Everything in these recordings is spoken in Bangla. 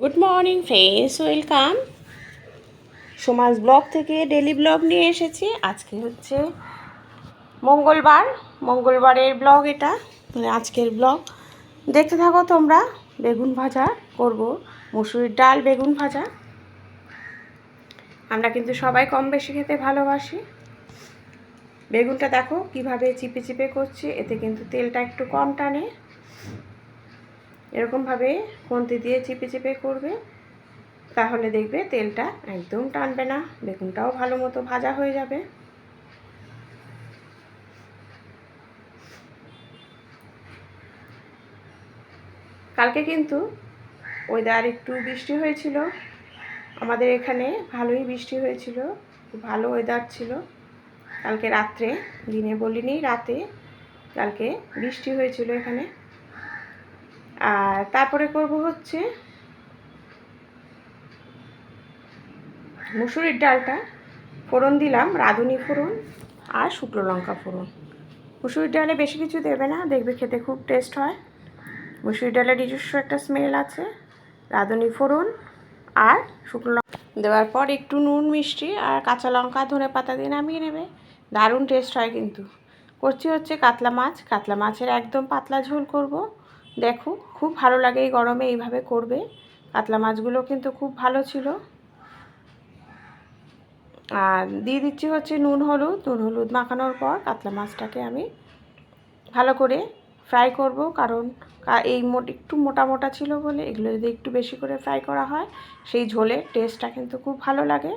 Good morning friends, welcome. সমাজ ব্লগ থেকে ডেলি ব্লগ নিয়ে এসেছি। আজকে হচ্ছে মঙ্গলবারের ব্লগ এটা, মানে আজকের ব্লগ দেখতে থাকো তোমরা। বেগুন ভাজা করব, মুসুরির ডাল বেগুন ভাজা। আমরা কিন্তু সবাই কম বেশি খেতে ভালোবাসি। বেগুনটা দেখো কিভাবে চিপে চিপে করছি, এতে কিন্তু তেলটা একটু কম টানে। এরকমভাবে খুন্তি দিয়ে চিপে চিপে করবে, তাহলে দেখবে তেলটা একদম টানবে না, বেগুনটাও ভালো মতো ভাজা হয়ে যাবে। কালকে কিন্তু ওয়েদার একটু বৃষ্টি হয়েছিল, আমাদের এখানে ভালোই বৃষ্টি হয়েছিল, খুব ভালো ওয়েদার ছিল কালকে রাত্রে। দিনে বলিনি, রাতে কালকে বৃষ্টি হয়েছিল এখানে। আর তারপরে করব হচ্ছে মুসুরির ডালটা ফোড়ন দিলাম, রাঁধুনি ফোড়ন আর শুকনো লঙ্কা ফোড়ন। মুসুরির ডালে বেশি কিছু দেবে না, দেখবে খেতে খুব টেস্ট হয়। মুসুরির ডালের নিজস্ব একটা স্মেল আছে। রাঁধুনি ফোড়ন আর শুকনো লঙ্কা দেওয়ার পর একটু নুন, মিষ্টি আর কাঁচা লঙ্কা, ধনে পাতা দিয়ে নামিয়ে নেবে। দারুণ টেস্ট হয় কিন্তু। করছি হচ্ছে কাতলা মাছের একদম পাতলা ঝোল করব। দেখো খুব ভালো লাগে এই গরমে, এইভাবে করবে। কাতলা মাছগুলো কিন্তু খুব ভালো ছিল। আর দিয়ে দিচ্ছি হচ্ছে নুন হলুদ মাখানোর পর কাতলা মাছটাকে আমি ভালো করে ফ্রাই করব, কারণ এই একটু মোটা মোটা ছিল বলে এগুলো যদি একটু বেশি করে ফ্রাই করা হয়, সেই ঝোলের টেস্টটা কিন্তু খুব ভালো লাগে।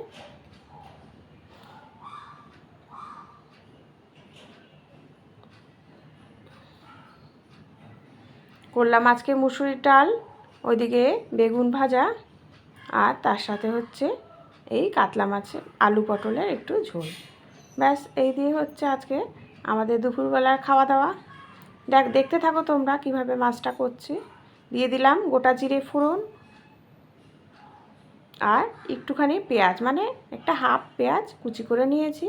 করলাম আজকে মুসুরির ডাল, ওইদিকে বেগুন ভাজা, আর তার সাথে হচ্ছে এই কাতলা মাছের আলু পটলের একটু ঝোল। ব্যাস এই দিয়ে হচ্ছে আজকে আমাদের দুপুরবেলার খাওয়া দাওয়া। দেখতে থাকো তোমরা কিভাবে মাছটা করছি। দিয়ে দিলাম গোটা জিরে ফোড়ন আর একটুখানি পেঁয়াজ, মানে একটা হাফ পেঁয়াজ কুচি করে নিয়েছি।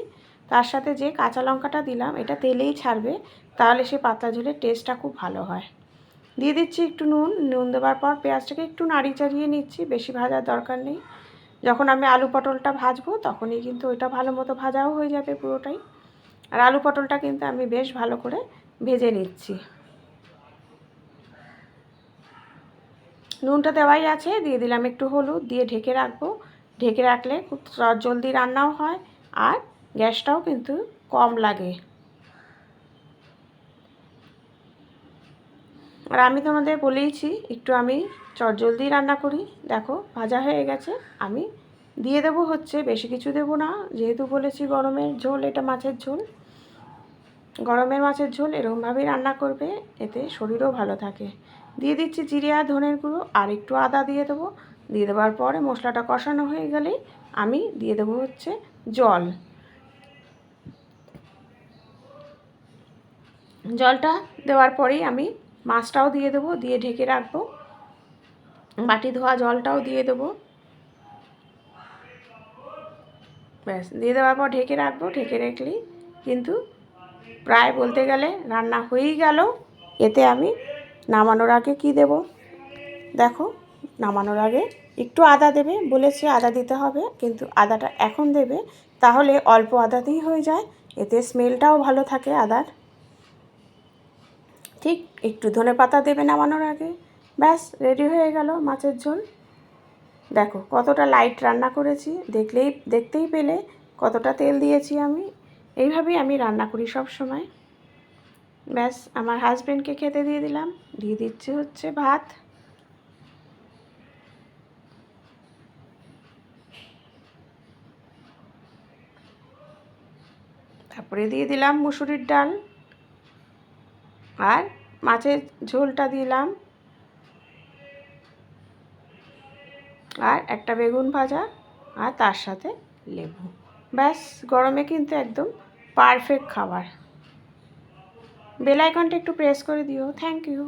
তার সাথে যে কাঁচা লঙ্কাটা দিলাম, এটা তেলেই ছাড়বে, তাহলে সে পাতলা ঝোলের টেস্টটা খুব ভালো হয়। দিয়ে দিচ্ছি একটু নুন দেওয়ার পর পেঁয়াজটাকে একটু নাড়ি চাড়িয়ে নিচ্ছি, বেশি ভাজার দরকার নেই। যখন আমি আলু পটলটা ভাজবো তখনই কিন্তু ওইটা ভালো মতো ভাজাও হয়ে যাবে পুরোটাই। আর আলু পটলটা কিন্তু আমি বেশ ভালো করে ভেজে নিচ্ছি। নুনটা দেওয়াই আছে, দিয়ে দিলাম একটু হলুদ, দিয়ে ঢেকে রাখবো। ঢেকে রাখলে খুব জলদি রান্নাও হয় আর গ্যাসটাও কিন্তু কম লাগে। আর আমি তোমাদের বলেইছি একটু আমি চটজলদি রান্না করি। দেখো ভাজা হয়ে গেছে, আমি দিয়ে দেবো হচ্ছে, বেশি কিছু দেবো না, যেহেতু বলেছি গরমের ঝোল, এটা মাছের ঝোল। গরমের মাছের ঝোল এরকমভাবেই রান্না করবে, এতে শরীরও ভালো থাকে। দিয়ে দিচ্ছি জিরে আর ধনের গুঁড়ো আর একটু আদা দিয়ে দেবো। দিয়ে দেওয়ার পরে মশলাটা কষানো হয়ে গেলেই আমি দিয়ে দেবো হচ্ছে জল। জলটা দেওয়ার পরেই আমি মাছটাও দিয়ে দেবো, দিয়ে ঢেকে রাখবো। বাটি ধোয়া জলটাও দিয়ে দেবো। ব্যাস দিয়ে দেওয়ার পর ঢেকে রাখবো। ঢেকে রাখলেই কিন্তু প্রায় বলতে গেলে রান্না হয়েই গেল। এতে আমি নামানোর আগে কি দেব, দেখো নামানোর আগে একটু আদা দেবে, বলেছি আদা দিতে হবে, কিন্তু আদাটা এখন দেবে, তাহলে অল্প আদাতেই হয়ে যায়, এতে স্মেলটাও ভালো থাকে আদার। ঠিক একটু ধনেপাতা দেবে নামানোর আগে। ব্যাস রেডি হয়ে গেল মাছের ঝোল। দেখো কতটা লাইট রান্না করেছি, দেখতেই পেলে কতটা তেল দিয়েছি আমি। এইভাবেই আমি রান্না করি সব সময়। ব্যাস আমার হাজবেন্ডকে খেতে দিয়ে দিলাম। দিয়ে দিচ্ছি হচ্ছে ভাত। তারপরে দিয়ে দিলাম মুসুরির ডাল আর মাছের ঝোলটা দিলাম, আর একটা বেগুন ভাজা, আর তার সাথে লেবু। ব্যাস গরমে কিন্তু একদম পারফেক্ট খাবার। বেল আইকনটা একটু প্রেস করে দিও। Thank you.